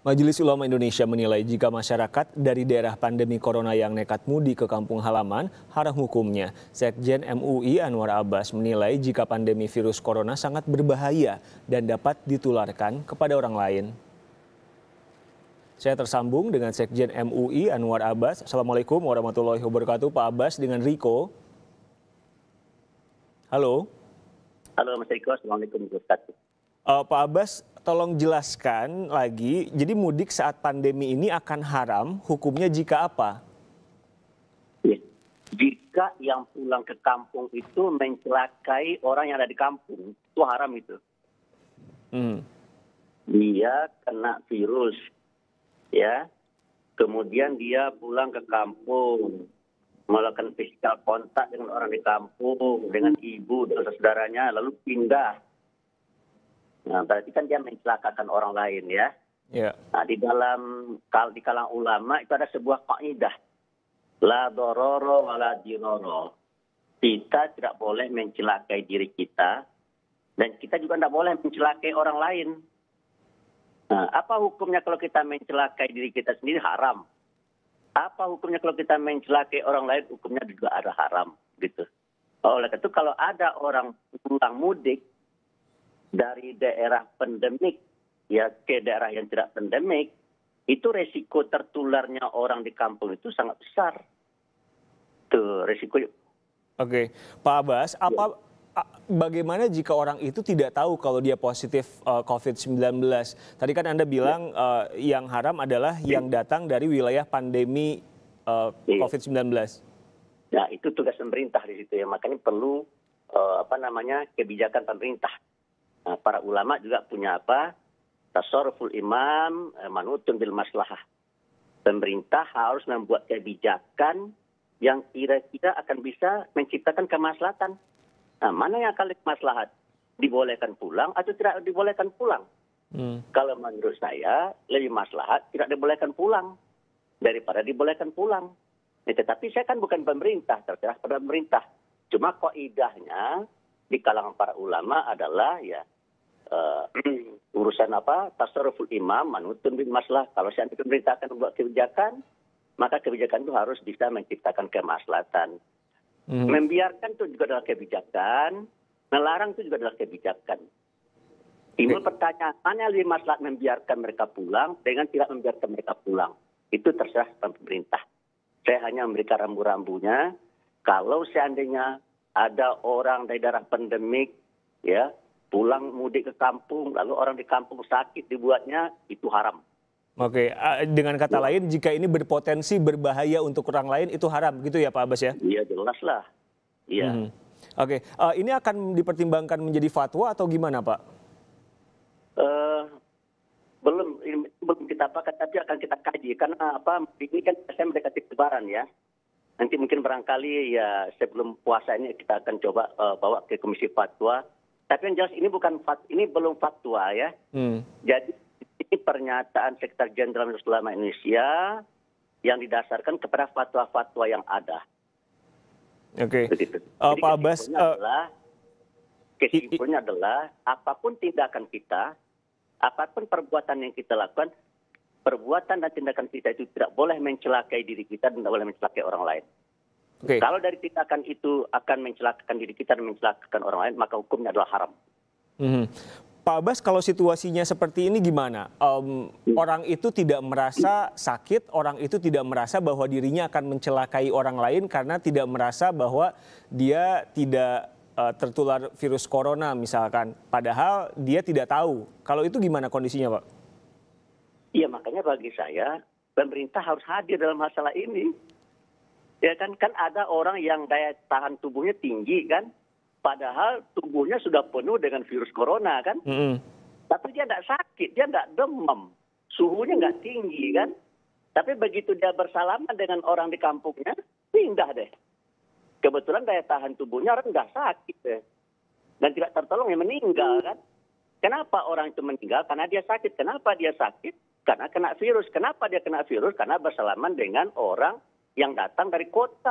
Majelis Ulama Indonesia menilai jika masyarakat dari daerah pandemi corona yang nekat mudik ke kampung halaman, haram hukumnya. Sekjen MUI Anwar Abbas menilai jika pandemi virus corona sangat berbahaya dan dapat ditularkan kepada orang lain. Saya tersambung dengan Sekjen MUI Anwar Abbas. Assalamualaikum warahmatullahi wabarakatuh, Pak Abbas dengan Riko. Halo. Halo Mas Riko, Assalamualaikum warahmatullahi wabarakatuh. Pak Abbas, tolong jelaskan lagi, jadi mudik saat pandemi ini akan haram, hukumnya jika apa? Ya. Jika yang pulang ke kampung itu mencelakai orang yang ada di kampung, itu haram itu. Dia kena virus, ya. Kemudian dia pulang ke kampung, melakukan physical kontak dengan orang di kampung, dengan ibu dan saudaranya, lalu pindah. Nah, berarti kan dia mencelakakan orang lain, ya. Yeah. Nah, di kalangan ulama itu ada sebuah kaidah. La dororo wa la diroro. Kita tidak boleh mencelakai diri kita, dan kita juga tidak boleh mencelakai orang lain. Nah, apa hukumnya kalau kita mencelakai diri kita sendiri? Haram. Apa hukumnya kalau kita mencelakai orang lain? Hukumnya juga ada haram, gitu. Oleh karena itu kalau ada orang pulang mudik dari daerah pandemik ya ke daerah yang tidak pandemik, itu resiko tertularnya orang di kampung itu sangat besar. Tuh resiko. Oke, Pak Abbas, bagaimana jika orang itu tidak tahu kalau dia positif COVID-19? Tadi kan Anda bilang yang haram adalah yang datang dari wilayah pandemi COVID-19. Nah, itu tugas pemerintah di situ ya, makanya perlu kebijakan pemerintah. Nah, para ulama juga punya tasarruful imam manutun bil maslahah. Pemerintah harus membuat kebijakan yang kira-kira akan bisa menciptakan kemaslahatan. Nah, mana yang akan lebih maslahat? Dibolehkan pulang atau tidak dibolehkan pulang? Kalau menurut saya lebih maslahat tidak dibolehkan pulang daripada dibolehkan pulang. Tetapi saya kan bukan pemerintah, terserah pada pemerintah. Cuma kaidahnya di kalangan para ulama adalah ya urusan tasarruful imam manutun bil maslahah. Kalau seandainya pemerintah akan membuat kebijakan, maka kebijakan itu harus bisa menciptakan kemaslahatan. Membiarkan itu juga adalah kebijakan, melarang itu juga adalah kebijakan. Timbul pertanyaan, mana yang lebih maslahat membiarkan mereka pulang dengan tidak membiarkan mereka pulang? Itu terserah pemerintah. Saya hanya memberikan rambu-rambunya. Kalau seandainya ada orang dari daerah pandemik, ya, pulang mudik ke kampung, lalu orang di kampung sakit dibuatnya, itu haram. Oke, dengan kata lain, jika ini berpotensi berbahaya untuk orang lain, itu haram, gitu ya Pak Abbas ya? Iya, jelas lah. Iya. Oke, ini akan dipertimbangkan menjadi fatwa atau gimana Pak? Belum kita pakai, tapi akan kita kaji. Karena ini kan saya mendekati Lebaran ya. Nanti mungkin barangkali ya sebelum puasa ini kita akan coba bawa ke Komisi Fatwa. Tapi yang jelas ini belum fatwa ya. Jadi ini pernyataan Sekretaris Jenderal Majelis Ulama Indonesia yang didasarkan kepada fatwa-fatwa yang ada. Oke. Begitu. Pak Abbas, kesimpulannya adalah apapun tindakan kita, apapun perbuatan yang kita lakukan, perbuatan dan tindakan kita itu tidak boleh mencelakai diri kita dan tidak boleh mencelakai orang lain. Okay. Kalau dari tindakan itu akan mencelakakan diri kita dan mencelakakan orang lain, maka hukumnya adalah haram. Pak Abbas, kalau situasinya seperti ini gimana? Orang itu tidak merasa sakit, orang itu tidak merasa bahwa dirinya akan mencelakai orang lain karena tidak merasa bahwa dia tidak tertular virus corona misalkan. Padahal dia tidak tahu. Kalau itu gimana kondisinya Pak? Iya, makanya bagi saya pemerintah harus hadir dalam masalah ini. Ya kan ada orang yang daya tahan tubuhnya tinggi kan, padahal tubuhnya sudah penuh dengan virus corona kan, tapi dia tidak sakit, dia tidak demam, suhunya nggak tinggi kan, tapi begitu dia bersalaman dengan orang di kampungnya, pindah deh. Kebetulan daya tahan tubuhnya rendah, sakit deh, dan tidak tertolong, ya meninggal kan. Kenapa orang itu meninggal? Karena dia sakit. Kenapa dia sakit? Karena kena virus. Kenapa dia kena virus? Karena bersalaman dengan orang yang datang dari kota.